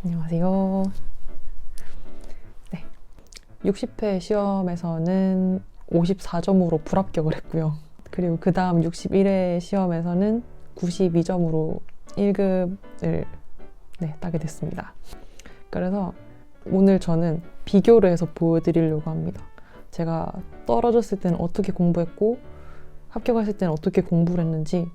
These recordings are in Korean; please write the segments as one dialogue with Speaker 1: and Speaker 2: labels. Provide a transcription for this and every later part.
Speaker 1: 안녕하세요. 네, 60회 시험에서는 54점으로 불합격을 했고요. 그리고 그 다음 61회 시험에서는 92점으로 1급을 따게 됐습니다. 그래서 오늘 저는 비교를 해서 보여드리려고 합니다. 제가 떨어졌을 때는 어떻게 공부했고 합격했을 때는 어떻게 공부를 했는지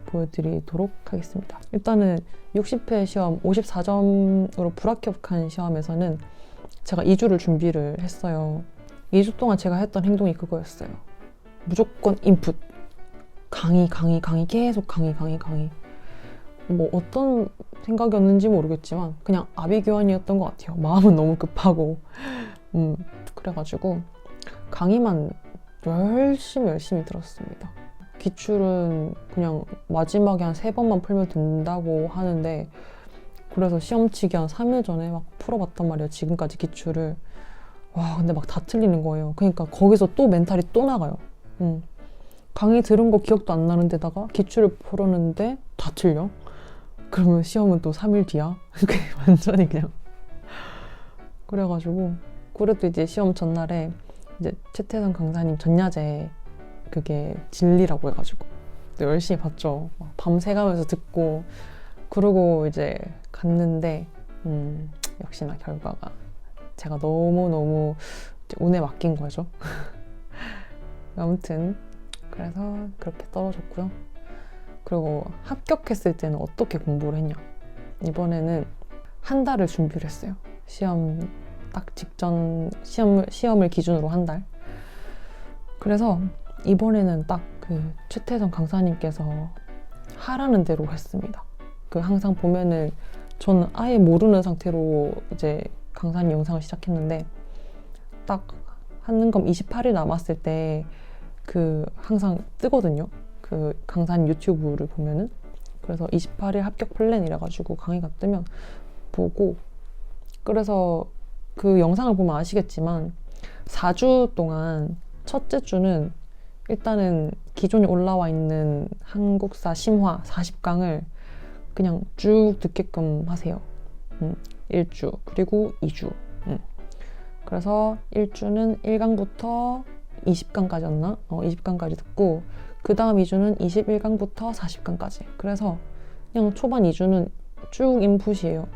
Speaker 1: 보여드리도록 하겠습니다. 일단은 60회 시험 54점으로 불합격한 시험에서는 제가 2주를 준비를 했어요. 2주 동안 제가 했던 행동이 그거였어요. 무조건 인풋. 강의 계속 강의. 뭐 어떤 생각이었는지 모르겠지만 그냥 아비규환이었던 것 같아요. 마음은 너무 급하고 그래가지고 강의만 열심히 들었습니다. 기출은 그냥 마지막에 한 3번만 풀면 된다고 하는데 그래서 시험 치기 한 3일 전에 막 풀어봤단 말이에요. 지금까지 기출을. 와 근데 막 다 틀리는 거예요. 그러니까 거기서 또 멘탈이 또 나가요. 강의 들은 거 기억도 안 나는 데다가 기출을 풀었는데 다 틀려? 그러면 시험은 또 3일 뒤야? 그게 완전히 그냥 그래가지고 그래도 이제 시험 전날에 이제 최태성 강사님 전야제 그게 진리라고 해가지고 열심히 봤죠. 밤새 가면서 듣고 그러고 이제 갔는데 역시나 결과가 제가 너무 운에 맡긴 거죠. 아무튼 그래서 그렇게 떨어졌고요. 그리고 합격했을 때는 어떻게 공부를 했냐, 이번에는 한 달을 준비를 했어요. 시험 딱 직전 시험을 기준으로 한 달. 그래서 이번에는 딱 그 최태성 강사님께서 하라는 대로 했습니다. 그 항상 보면은 저는 아예 모르는 상태로 이제 강사님 영상을 시작했는데 딱 한능검 28일 남았을 때 그 항상 뜨거든요. 그 강사님 유튜브를 보면은. 그래서 28일 합격 플랜 이래가지고 강의가 뜨면 보고, 그래서 그 영상을 보면 아시겠지만 4주 동안 첫째 주는 일단은 기존에 올라와 있는 한국사 심화 40강을 그냥 쭉 듣게끔 하세요. 1주 그리고 2주. 그래서 1주는 1강부터 20강까지였나? 20강까지 듣고 그 다음 2주는 21강부터 40강까지. 그래서 그냥 초반 2주는 쭉 인풋이에요.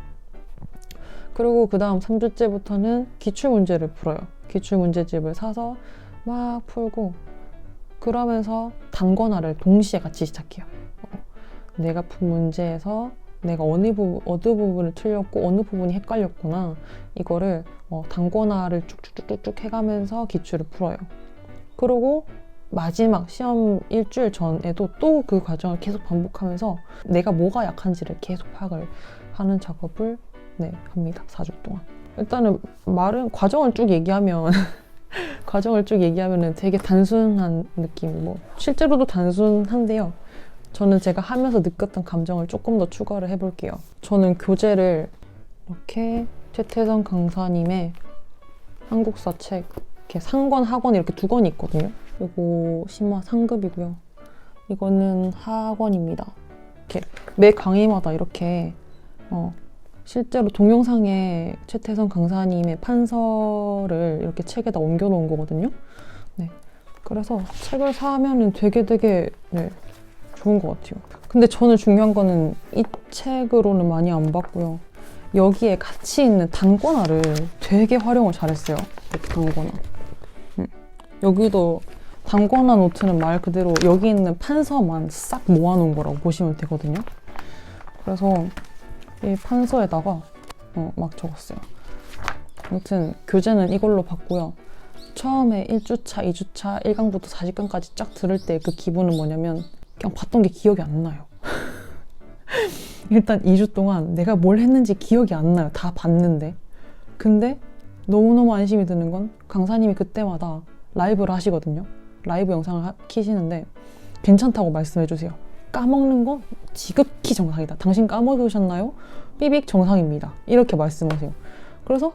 Speaker 1: 그리고 그 다음 3주째부터는 기출문제를 풀어요. 기출문제집을 사서 막 풀고 그러면서 단권화를 동시에 같이 시작해요. 내가 푼 문제에서 내가 어느 부분을 틀렸고 어느 부분이 헷갈렸구나, 이거를 단권화를 쭉쭉쭉쭉 해가면서 기출을 풀어요. 그리고 마지막 시험 일주일 전에도 또 그 과정을 계속 반복하면서 내가 뭐가 약한지를 계속 파악을 하는 작업을 합니다. 4주 동안. 일단은 과정을 쭉 얘기하면 되게 단순한 느낌, 실제로도 단순한데요. 저는 제가 하면서 느꼈던 감정을 조금 더 추가를 해볼게요. 저는 교재를 이렇게 최태성 강사님의 한국사 책 이렇게 상권, 하권 이렇게 2권이 있거든요. 이거 심화 상급이고요. 이거는 하권입니다. 이렇게 매 강의마다 이렇게 실제로 동영상에 최태성 강사님의 판서를 이렇게 책에다 옮겨놓은 거거든요. 그래서 책을 사면은 되게 좋은 것 같아요. 근데 저는 중요한 거는 이 책으로는 많이 안 봤고요. 여기에 같이 있는 단권화를 되게 활용을 잘했어요. 이렇게 단권화. 여기도 단권화 노트는 말 그대로 여기 있는 판서만 싹 모아놓은 거라고 보시면 되거든요. 그래서 이 판서에다가 막 적었어요. 아무튼 교재는 이걸로 봤고요. 처음에 1주차, 2주차, 1강부터 40강까지 쫙 들을 때 그 기분은 뭐냐면 그냥 봤던 게 기억이 안 나요. 일단 2주 동안 내가 뭘 했는지 기억이 안 나요. 다 봤는데. 근데 너무너무 안심이 드는 건 강사님이 그때마다 라이브를 하시거든요. 라이브 영상을 키시는데 괜찮다고 말씀해주세요. 까먹는 건 지극히 정상이다. 당신 까먹으셨나요? 삐빅 정상입니다. 이렇게 말씀하세요. 그래서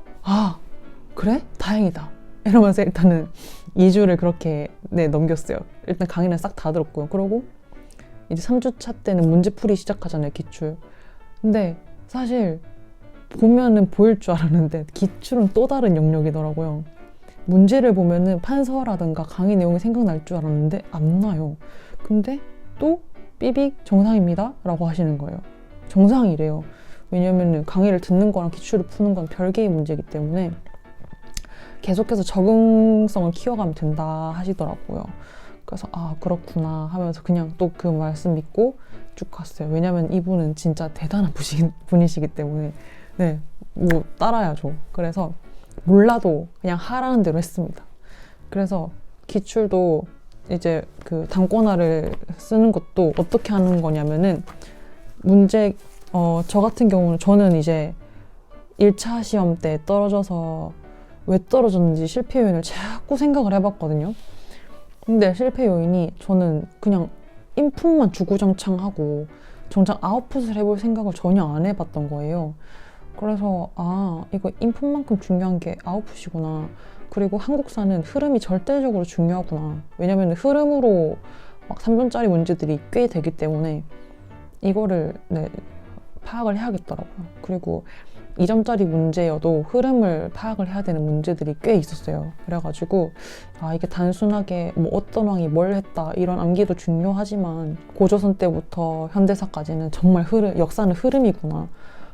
Speaker 1: 그래? 다행이다. 이러면서 일단은 2주를 그렇게 넘겼어요. 일단 강의는 싹 다 들었고요. 그러고 이제 3주차 때는 문제풀이 시작하잖아요, 기출. 근데 사실 보면은 보일 줄 알았는데 기출은 또 다른 영역이더라고요. 문제를 보면은 판서라든가 강의 내용이 생각날 줄 알았는데 안 나요. 근데 또 삐빅 정상입니다 라고 하시는 거예요. 정상이래요. 왜냐면은 강의를 듣는 거랑 기출을 푸는 건 별개의 문제이기 때문에 계속해서 적응성을 키워가면 된다 하시더라고요. 그래서 아 그렇구나 하면서 그냥 또 그 말씀 믿고 쭉 갔어요. 왜냐면 이분은 진짜 대단한 분이시기 때문에 네, 뭐 따라야죠. 그래서 몰라도 그냥 하라는 대로 했습니다. 그래서 기출도 이제 그 단권화를 쓰는 것도 어떻게 하는 거냐면은 문제 저 같은 경우는 저는 이제 1차 시험 때 떨어져서 왜 떨어졌는지 실패 요인을 자꾸 생각을 해봤거든요. 근데 실패 요인이 저는 그냥 인풋만 주구장창하고 정작 아웃풋을 해볼 생각을 전혀 안 해봤던 거예요. 그래서 아 이거 인풋만큼 중요한 게 아웃풋이구나. 그리고 한국사는 흐름이 절대적으로 중요하구나. 왜냐면 흐름으로 막 3분짜리 문제들이 꽤 되기 때문에 이거를 네, 파악을 해야겠더라고요. 그리고 2점짜리 문제여도 흐름을 파악을 해야 되는 문제들이 꽤 있었어요. 그래가지고 아 이게 단순하게 뭐 어떤 왕이 뭘 했다 이런 암기도 중요하지만 고조선 때부터 현대사까지는 정말 역사는 흐름이구나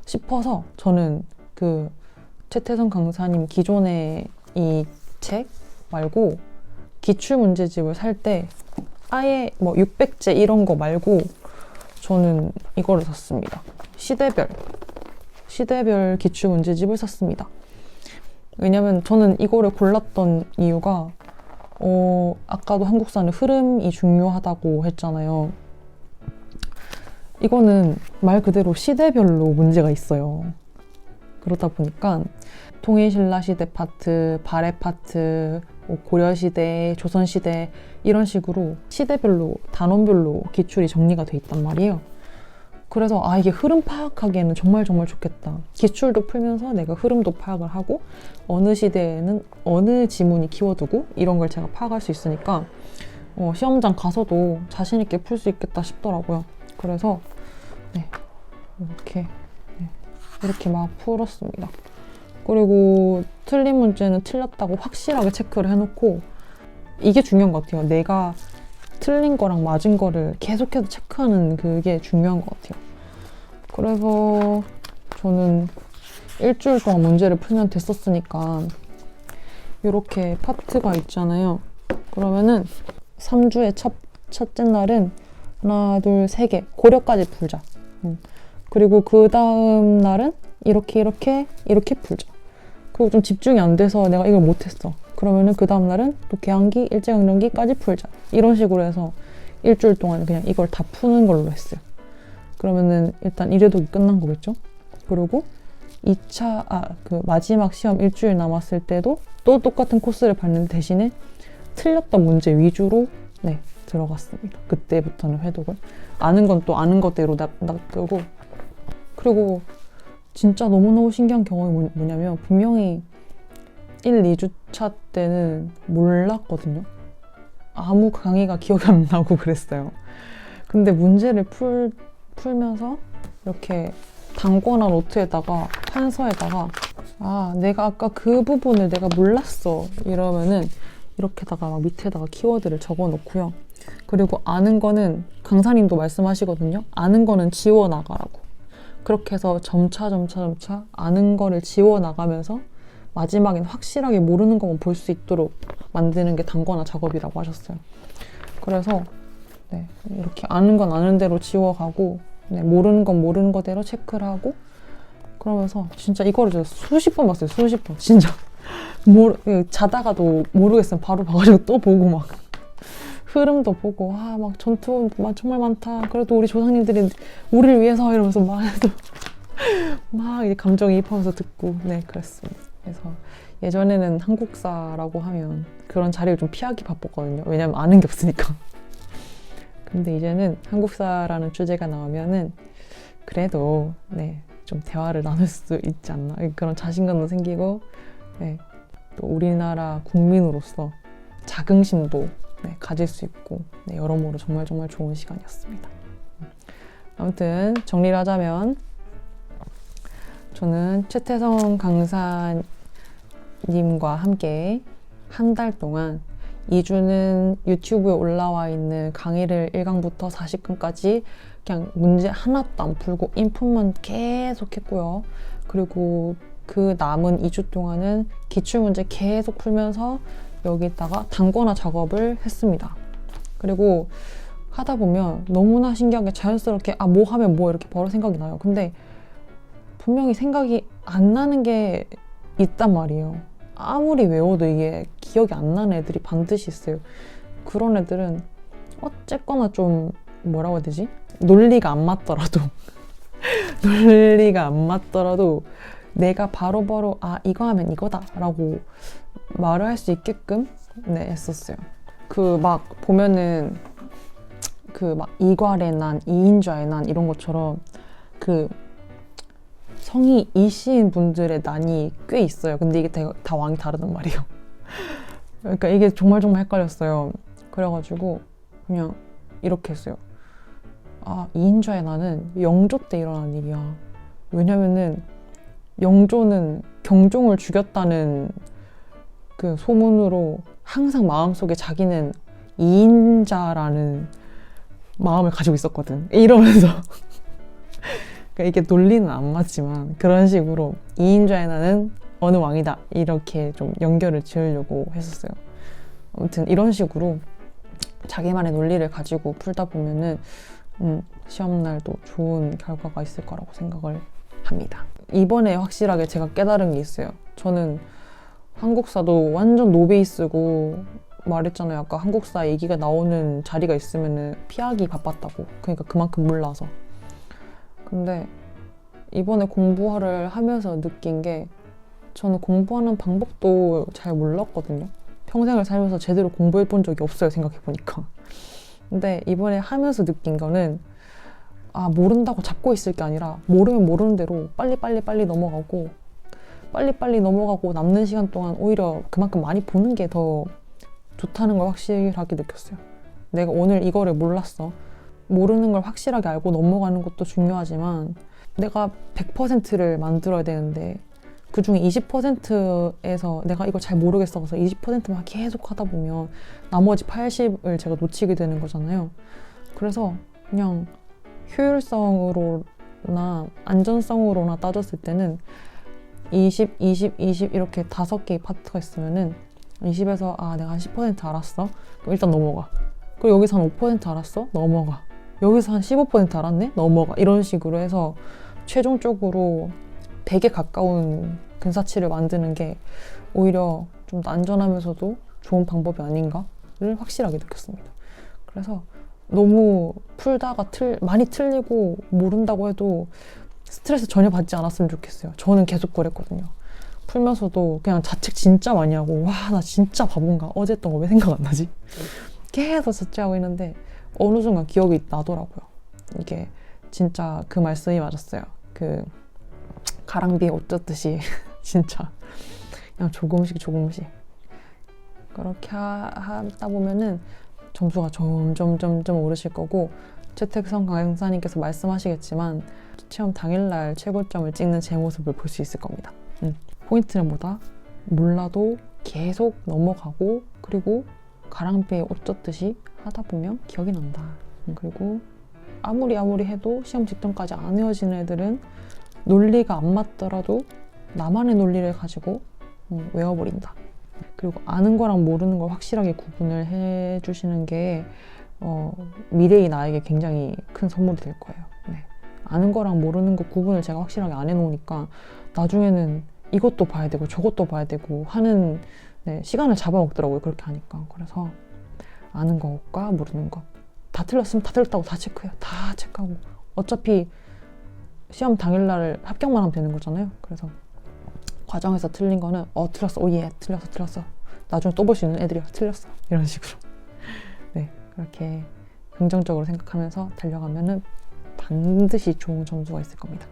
Speaker 1: 싶어서 저는 그 최태성 강사님 기존의 이 책 말고 기출문제집을 살 때 아예 뭐 600제 이런 거 말고 저는 이거를 샀습니다. 시대별 기출문제집을 샀습니다. 왜냐면 저는 이거를 골랐던 이유가 아까도 한국사는 흐름이 중요하다고 했잖아요. 이거는 말 그대로 시대별로 문제가 있어요. 그러다 보니까 통일신라시대 파트, 발해 파트, 고려시대, 조선시대 이런 식으로 시대별로 단원별로 기출이 정리가 돼 있단 말이에요. 그래서 아 이게 흐름 파악하기에는 정말 좋겠다. 기출도 풀면서 내가 흐름도 파악을 하고 어느 시대에는 어느 지문이 키워드고 이런 걸 제가 파악할 수 있으니까 시험장 가서도 자신 있게 풀 수 있겠다 싶더라고요. 그래서 네, 이렇게 막 풀었습니다. 그리고 틀린 문제는 틀렸다고 확실하게 체크를 해놓고 이게 중요한 것 같아요. 내가 틀린 거랑 맞은 거를 계속해서 체크하는 그게 중요한 것 같아요. 그래서 저는 일주일 동안 문제를 풀면 됐었으니까 이렇게 파트가 있잖아요. 그러면은 3주의 첫째 날은 하나, 둘, 세 개 고려까지 풀자. 그리고 그 다음 날은 이렇게 풀자. 그리고 좀 집중이 안 돼서 내가 이걸 못했어. 그러면은 그 다음 날은 또 개항기, 일제강점기까지 풀자. 이런 식으로 해서 일주일 동안 그냥 이걸 다 푸는 걸로 했어요. 그러면은 일단 이래독이 끝난 거겠죠? 그리고 2차, 그 마지막 시험 일주일 남았을 때도 또 똑같은 코스를 받는 대신에 틀렸던 문제 위주로 네, 들어갔습니다. 그때부터는 회독을. 아는 건 또 아는 것대로 놔두고. 그리고 진짜 너무너무 신기한 경험이 뭐냐면 분명히 1, 2주차 때는 몰랐거든요. 아무 강의가 기억이 안 나고 그랬어요. 근데 문제를 풀면서 이렇게 단권화 노트에다가 판서에다가 아 내가 아까 그 부분을 내가 몰랐어 이러면은 이렇게다가 막 밑에다가 키워드를 적어 놓고요. 그리고 아는 거는 강사님도 말씀하시거든요. 아는 거는 지워 나가라고. 그렇게 해서 점차 아는 거를 지워 나가면서 마지막엔 확실하게 모르는 것만 볼 수 있도록 만드는 게 단권화 작업이라고 하셨어요. 그래서 네, 이렇게 아는 건 아는 대로 지워가고 네, 모르는 건 모르는 거대로 체크를 하고 그러면서 진짜 이거를 제가 수십 번 봤어요. 수십 번. 진짜 자다가도 모르겠으면 바로 봐가지고 또 보고 막 흐름도 보고 막 전투 정말 많다. 그래도 우리 조상님들이 우리를 위해서 이러면서 막 이제 감정이입하면서 듣고 네 그랬습니다. 그래서 예전에는 한국사라고 하면 그런 자리를 좀 피하기 바빴거든요. 왜냐면 아는 게 없으니까. 근데 이제는 한국사라는 주제가 나오면은 그래도 네, 좀 대화를 나눌 수 있지 않나 그런 자신감도 생기고 네, 또 우리나라 국민으로서 자긍심도 네, 가질 수 있고 네, 여러모로 정말 좋은 시간이었습니다. 아무튼 정리를 하자면 저는 최태성 강사님과 함께 한 달 동안 2주는 유튜브에 올라와 있는 강의를 1강부터 40강까지 그냥 문제 하나도 안 풀고 인풋만 계속 했고요. 그리고 그 남은 2주 동안은 기출문제 계속 풀면서 여기다가 단권화 작업을 했습니다. 그리고 하다 보면 너무나 신기하게 자연스럽게 뭐 하면 뭐 이렇게 바로 생각이 나요. 근데 분명히 생각이 안 나는 게 있단 말이에요. 아무리 외워도 이게 기억이 안 나는 애들이 반드시 있어요. 그런 애들은 어쨌거나 좀 뭐라고 해야 되지? 논리가 안 맞더라도 논리가 안 맞더라도 내가 바로바로 이거 하면 이거다 라고 말을 할 수 있게끔 했었어요. 그 막 보면은 그 막 이괄의 난, 이인좌의 난 이런 것처럼 그 성이 이시인 분들의 난이 꽤 있어요. 근데 이게 다 왕이 다르단 말이에요. 그러니까 이게 정말 헷갈렸어요. 그래가지고 그냥 이렇게 했어요. 이인좌의 난은 영조 때 일어난 일이야. 왜냐면은 영조는 경종을 죽였다는 그 소문으로 항상 마음속에 자기는 이인자라는 마음을 가지고 있었거든. 이러면서 그러니까 이게 논리는 안 맞지만 그런 식으로 이인좌의 난은 어느 왕이다 이렇게 좀 연결을 지으려고 했었어요. 아무튼 이런 식으로 자기만의 논리를 가지고 풀다 보면은 시험날도 좋은 결과가 있을 거라고 생각을 합니다. 이번에 확실하게 제가 깨달은 게 있어요. 저는 한국사도 완전 노베이스고 말했잖아요. 아까 한국사 얘기가 나오는 자리가 있으면은 피하기 바빴다고. 그러니까 그만큼 몰라서. 근데 이번에 공부를 하면서 느낀 게 저는 공부하는 방법도 잘 몰랐거든요. 평생을 살면서 제대로 공부해 본 적이 없어요. 생각해보니까. 근데 이번에 하면서 느낀 거는 모른다고 잡고 있을 게 아니라 모르면 모르는 대로 빨리 넘어가고 남는 시간 동안 오히려 그만큼 많이 보는 게 더 좋다는 걸 확실하게 느꼈어요. 내가 오늘 이거를 몰랐어. 모르는 걸 확실하게 알고 넘어가는 것도 중요하지만 내가 100%를 만들어야 되는데 그중에 20%에서 내가 이걸 잘 모르겠어서 20%만 계속 하다 보면 나머지 80을 제가 놓치게 되는 거잖아요. 그래서 그냥 효율성으로나 안전성으로나 따졌을 때는 20 이렇게 5개의 파트가 있으면은 20에서 내가 한 10% 알았어? 그럼 일단 넘어가. 그리고 여기서 한 5% 알았어? 넘어가. 여기서 한 15% 알았네? 넘어가. 이런 식으로 해서 최종적으로 100에 가까운 근사치를 만드는 게 오히려 좀 더 안전하면서도 좋은 방법이 아닌가를 확실하게 느꼈습니다. 그래서 너무 풀다가 많이 틀리고 모른다고 해도 스트레스 전혀 받지 않았으면 좋겠어요. 저는 계속 그랬거든요. 풀면서도 그냥 자책 진짜 많이 하고 나 진짜 바본가? 어제 했던 거 왜 생각 안 나지? 계속 자책하고 있는데 어느 순간 기억이 나더라고요. 이게 진짜 그 말씀이 맞았어요. 그 가랑비에 옷 젖듯이 진짜 그냥 조금씩 그렇게 하다 보면은 점수가 점점 오르실 거고 최태성 강사님께서 말씀하시겠지만 시험 당일날 최고점을 찍는 제 모습을 볼 수 있을 겁니다. 포인트는 뭐다? 몰라도 계속 넘어가고 그리고 가랑비에 옷 젖듯이 하다 보면 기억이 난다. 그리고 아무리 해도 시험 직전까지 안 외워지는 애들은 논리가 안 맞더라도 나만의 논리를 가지고 외워버린다. 그리고 아는 거랑 모르는 걸 확실하게 구분을 해주시는 게 미래의 나에게 굉장히 큰 선물이 될 거예요. 아는 거랑 모르는 거 구분을 제가 확실하게 안 해놓으니까 나중에는 이것도 봐야 되고 저것도 봐야 되고 하는 시간을 잡아먹더라고요. 그렇게 하니까. 그래서 아는 것과 모르는 것 다 틀렸으면 다 틀렸다고 다 체크해요. 다 체크하고 어차피 시험 당일날 합격만 하면 되는 거잖아요. 그래서 과정에서 틀린 거는 틀렸어. 오예 틀렸어. 나중에 또 볼 수 있는 애들이 틀렸어. 이런 식으로 그렇게 긍정적으로 생각하면서 달려가면은 반드시 좋은 점수가 있을 겁니다.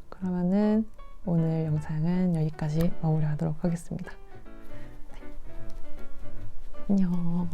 Speaker 1: 그러면은 오늘 영상은 여기까지 마무리하도록 하겠습니다. 안녕.